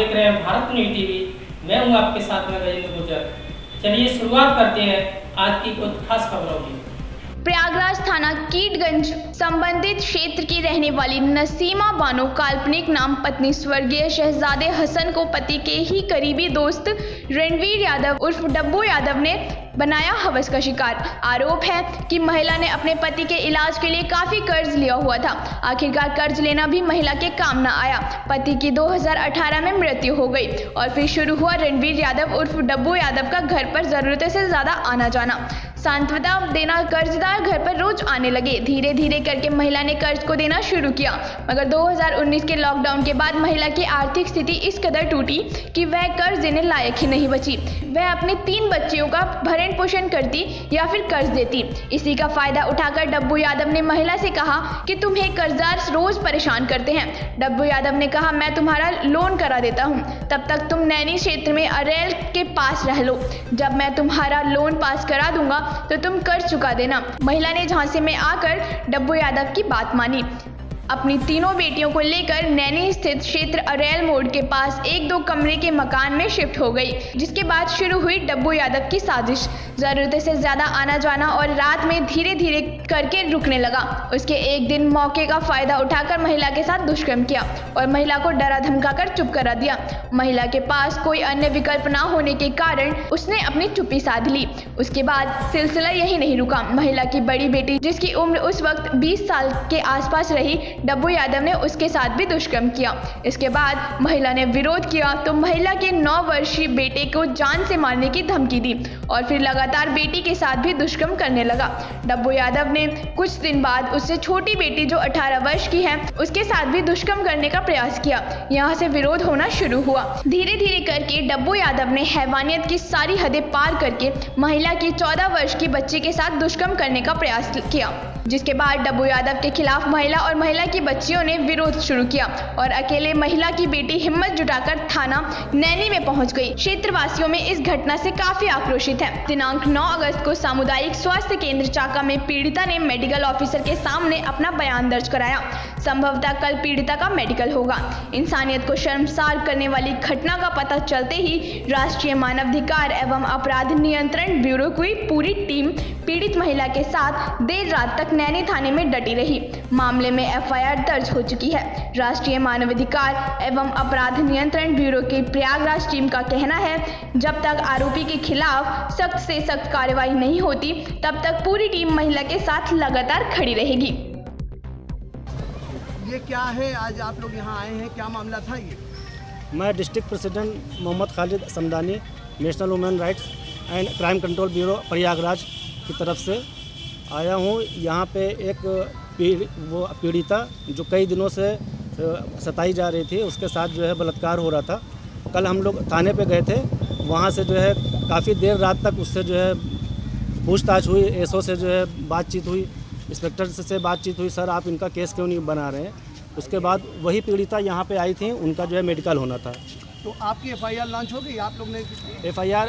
देख रहे हैं भारत न्यूज़ टीवी। मैं हूं आपके साथ में गजेंद्र गुर्जर। चलिए शुरुआत करते हैं आज की कुछ खास खबरों की। प्रयागराज थाना कीटगंज संबंधित क्षेत्र की रहने वाली नसीमा बानो काल्पनिक नाम पत्नी स्वर्गीय शहजादे हसन को पति के ही करीबी दोस्त रणवीर यादव उर्फ डब्बू यादव ने बनाया हवस का शिकार। आरोप है कि महिला ने अपने पति के इलाज के लिए काफी कर्ज लिया हुआ था। आखिरकार कर्ज लेना भी महिला के काम न आया। पति की 2018 में मृत्यु हो गई और फिर शुरू हुआ रणवीर यादव उर्फ डब्बू यादव का घर पर जरूरत से ज्यादा आना जाना। सांत्वना देना कर्जदार घर पर रोज आने लगे। धीरे धीरे करके महिला ने कर्ज को देना शुरू किया, मगर 2019 के लॉकडाउन के बाद महिला की आर्थिक स्थिति इस कदर टूटी कि वह कर्ज देने लायक ही नहीं बची। वह अपने 3 बच्चियों का भरण पोषण करती या फिर कर्ज देती। इसी का फायदा उठाकर डब्बू यादव ने महिला से कहा कि तुम्हें कर्जदार रोज परेशान करते हैं। डब्बू यादव ने कहा, मैं तुम्हारा लोन करा देता हूँ, तब तक तुम नैनी क्षेत्र में अरेल के पास रह लो। जब मैं तुम्हारा लोन पास करा दूंगा तो तुम कर्ज चुका देना। महिला ने झांसे में आकर डब्बू यादव की बात मानी। अपनी 3 बेटियों को लेकर नैनी स्थित क्षेत्र अरेल मोड़ के पास 1-2 कमरे के मकान में शिफ्ट हो गई, जिसके बाद शुरू हुई डब्बू यादव की साजिश। जरूरत से ज्यादा आना जाना और रात में धीरे धीरे करके रुकने लगा। उसके एक दिन मौके का फायदा उठाकर महिला के साथ दुष्कर्म किया और महिला को डरा धमका कर चुप करा दिया। महिला के पास कोई अन्य विकल्प न होने के कारण उसने अपनी चुप्पी साध ली। उसके बाद सिलसिला यही नहीं रुका। महिला की बड़ी बेटी, जिसकी उम्र उस वक्त 20 साल के आसपास रही, डब्बू यादव ने उसके साथ भी दुष्कर्म किया। इसके बाद महिला ने विरोध किया तो महिला के 9 वर्षीय बेटे को जान से मारने की धमकी दी और फिर लगातार बेटी के साथ भी दुष्कर्म करने लगा। डब्बू यादव ने कुछ दिन बाद उससे छोटी बेटी जो 18 वर्ष की है उसके साथ भी दुष्कर्म करने का प्रयास किया। यहाँ से विरोध होना शुरू हुआ। धीरे धीरे करके डब्बू यादव ने हैवानियत की सारी हदें पार करके महिला की 14 वर्ष की बच्ची के साथ दुष्कर्म करने का प्रयास किया, जिसके बाद डब्बू यादव के खिलाफ महिला और महिला की बच्चियों ने विरोध शुरू किया और अकेले महिला की बेटी हिम्मत जुटाकर थाना नैनी में पहुंच गई। क्षेत्रवासियों में इस घटना से काफी आक्रोशित है। दिनांक 9 अगस्त को सामुदायिक स्वास्थ्य केंद्र चाका में पीड़िता ने मेडिकल ऑफिसर के सामने अपना बयान दर्ज कराया। संभवतः कल पीड़िता का मेडिकल होगा। इंसानियत को शर्मसार करने वाली घटना का पता चलते ही राष्ट्रीय मानवाधिकार एवं अपराध नियंत्रण ब्यूरो की पूरी टीम पीड़ित महिला के साथ देर रात तक नैनी थाने में डटी रही। मामले में FIR दर्ज हो चुकी है। राष्ट्रीय मानवाधिकार एवं अपराध नियंत्रण ब्यूरो की प्रयागराज टीम का कहना है, जब तक आरोपी के खिलाफ सख्त से सख्त कार्रवाई नहीं होती तब तक पूरी टीम महिला के साथ लगातार खड़ी रहेगी। ये क्या है, आज आप लोग यहाँ आए हैं, क्या मामला था ये? मैं district president Mohammad Khalid Samdani, national women rights and crime control bureau Prayagraj की तरफ से आया हूँ। यहाँ पे एक पीड़िता जो कई दिनों से सताई जा रही थी, उसके साथ जो है बलात्कार हो रहा था। कल हम लोग थाने पे गए थे, वहाँ से जो है काफ़ी देर रात तक उससे जो है पूछताछ हुई, एसओ से जो है बातचीत हुई, इंस्पेक्टर से बातचीत हुई, सर आप इनका केस क्यों नहीं बना रहे हैं। उसके बाद वही पीड़िता यहाँ पे आई थी, उनका जो है मेडिकल होना था। तो आपकी FIR लॉन्च हो गई? आप लोग ने FIR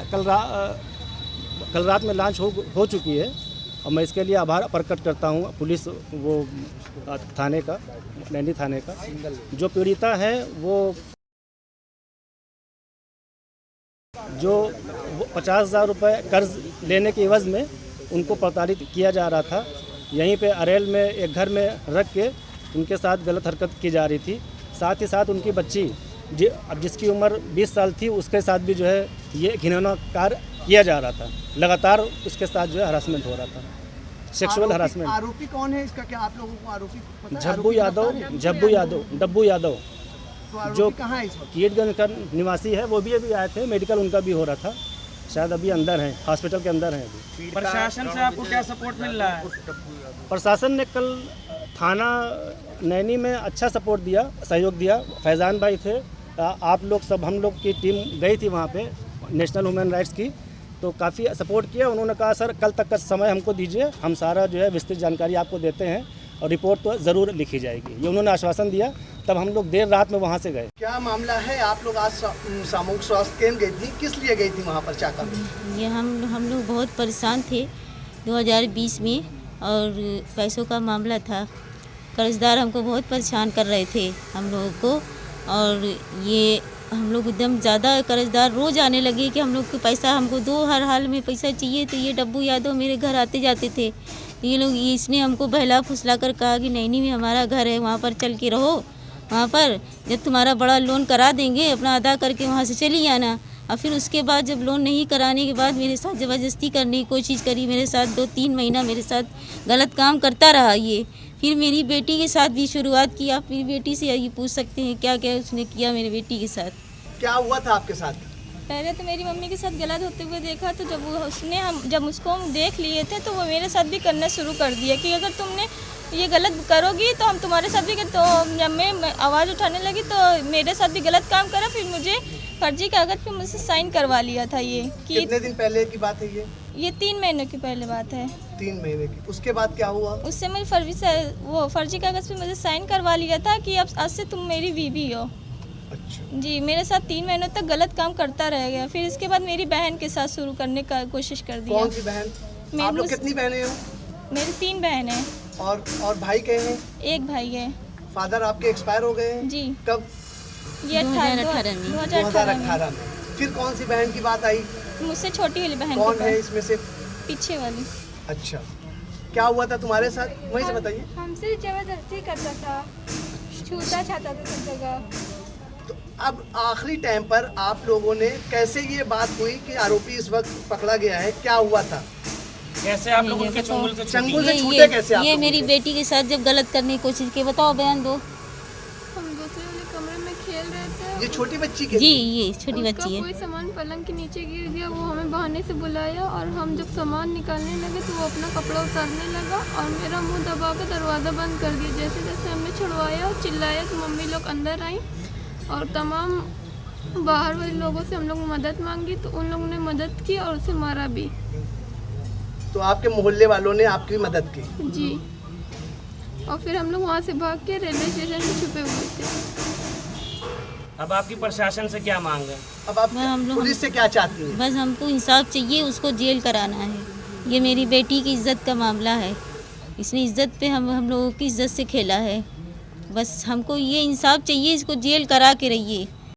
कल रात में लॉन्च हो चुकी है और मैं इसके लिए आभार प्रकट करता हूँ पुलिस वो थाने का, नैनी थाने का। जो पीड़िता है वो 50,000 रुपये कर्ज लेने के एवज में उनको प्रताड़ित किया जा रहा था। यहीं पे अरेल में एक घर में रख के उनके साथ गलत हरकत की जा रही थी। साथ ही साथ उनकी बच्ची जिसकी उम्र 20 साल थी, उसके साथ भी जो है ये घिनौना कार्य किया जा रहा था। लगातार उसके साथ जो है हरासमेंट हो रहा था, सेक्सुअल हरासमेंट। आरोपी कौन है इसका, क्या आप लोगों को आरोपी पता है? डब्बू यादव जो कहाँ है इस वक्त? कीटगंज का निवासी है, वो भी अभी आए थे, मेडिकल उनका भी हो रहा था, शायद अभी अंदर हैं, हॉस्पिटल के अंदर हैं अभी। प्रशासन से आपको क्या सपोर्ट मिल रहा है? प्रशासन ने कल थाना नैनी में अच्छा सपोर्ट दिया, सहयोग दिया। फैज़ान भाई थे, आप लोग सब, हम लोग की टीम गई थी वहाँ पे नेशनल ह्यूमन राइट्स की, तो काफ़ी सपोर्ट किया। उन्होंने कहा सर कल तक का समय हमको दीजिए, हम सारा जो है विस्तृत जानकारी आपको देते हैं और रिपोर्ट तो ज़रूर लिखी जाएगी, ये उन्होंने आश्वासन दिया। तब हम लोग देर रात में वहाँ से गए। क्या मामला है? आप लोग आज सामूहिक स्वास्थ्य केंद्र गई थी, किस लिए गई थी वहाँ पर चाका में? ये हम लोग बहुत परेशान थे 2020 में, और पैसों का मामला था। कर्जदार हमको बहुत परेशान कर रहे थे हम लोगों को, और ये हम लोग एकदम ज़्यादा कर्जदार रोज़ आने लगे कि हम लोग को पैसा हमको दो, हर हाल में पैसा चाहिए। तो ये डब्बू यादव मेरे घर आते जाते थे। तो ये लोग इसने हमको बहला फुसला कर कहा कि नैनी में हमारा घर है, वहाँ पर चल के रहो, वहाँ पर जब तुम्हारा बड़ा लोन करा देंगे अपना अदा करके वहाँ से चली आना। और फिर उसके बाद जब लोन नहीं कराने के बाद मेरे साथ ज़बरदस्ती करने की कोशिश करी। मेरे साथ 2-3 महीना मेरे साथ गलत काम करता रहा ये। फिर मेरी बेटी के साथ भी शुरुआत की। आप मेरी बेटी से ये पूछ सकते हैं क्या क्या उसने किया मेरी बेटी के साथ। क्या हुआ था आपके साथ? पहले तो मेरी मम्मी के साथ गलत होते हुए देखा, तो जब उसको हम देख लिए थे तो वो मेरे साथ भी करना शुरू कर दिया कि अगर तुमने ये गलत करोगी तो हम तुम्हारे साथ भी। तो जब मैं आवाज़ उठाने लगी तो मेरे साथ भी गलत काम करा। फिर मुझे फर्जी कागज़ पे मुझसे साइन करवा लिया था ये कि कितने दिन पहले की बात है ये 3 महीनों की पहले बात है। 3 महीने की। उसके बाद क्या हुआ? उससे मैं फर्जी कागज़ पे मुझे साइन करवा लिया था कि अब आज से तुम मेरी बीवी हो। अच्छा। जी, मेरे साथ 3 महीनों तक गलत काम करता रह गया। फिर इसके बाद मेरी बहन के साथ शुरू करने का कोशिश कर दिया। कौन सी बहन? आप लोग कितनी बहनें हो? मेरी 3 बहन हैं। और भाई कहे हैं? एक भाई है। फादर आपके एक्सपायर हो गए हैं? जी। कब? ये 2018 में। फिर कौन सी बहन की बात आई? मुझसे छोटी वाली बहन। कौन है इसमें से? पीछे वाली। अच्छा, क्या हुआ था तुम्हारे साथ, वहीं से बताइए। हमसे जबरदस्ती करता था, छूता छाता था सब जगह। तो अब आखिरी टाइम पर आप लोगों ने कैसे ये बात हुई कि आरोपी इस वक्त पकड़ा गया है? क्या हुआ था? कैसे आप लोग उनके चंगुल से छूटे कैसे आप ये लोगों मेरी के? बेटी के साथ जब गलत करने की कोशिश की। बताओ, बयान दो। हम दूसरे वाले कमरे में खेल रहे थे। ये छोटी बच्ची के जी, लिए? ये छोटी बच्ची है। कोई सामान पलंग के नीचे गिर गया, वो हमें बहाने से बुलाया और हम जब सामान निकालने लगे तो वो अपना कपड़ा उतारने लगा और मेरा मुंह दबा कर दरवाज़ा बंद कर दिया। जैसे जैसे हमने छुड़वाया और चिल्लाया तो मम्मी लोग अंदर आई और तमाम बाहर वाले लोगों से हम लोग मदद मांगी तो उन लोगों ने मदद की और उसे मारा भी। तो आपके मोहल्ले वालों ने आपकी मदद की? जी। और फिर हम लोग वहाँ से भाग के रेलवे स्टेशन में छुपे हुए थे। अब आपकी प्रशासन से क्या मांग है? अब आप हम लोग पुलिस से क्या चाहती हैं? बस हमको इंसाफ चाहिए, उसको जेल कराना है। ये मेरी बेटी की इज्जत का मामला है। इसने इज्जत पे हम लोगों की इज्जत से खेला है। बस हमको ये इंसाफ चाहिए, इसको जेल करा के रहिए।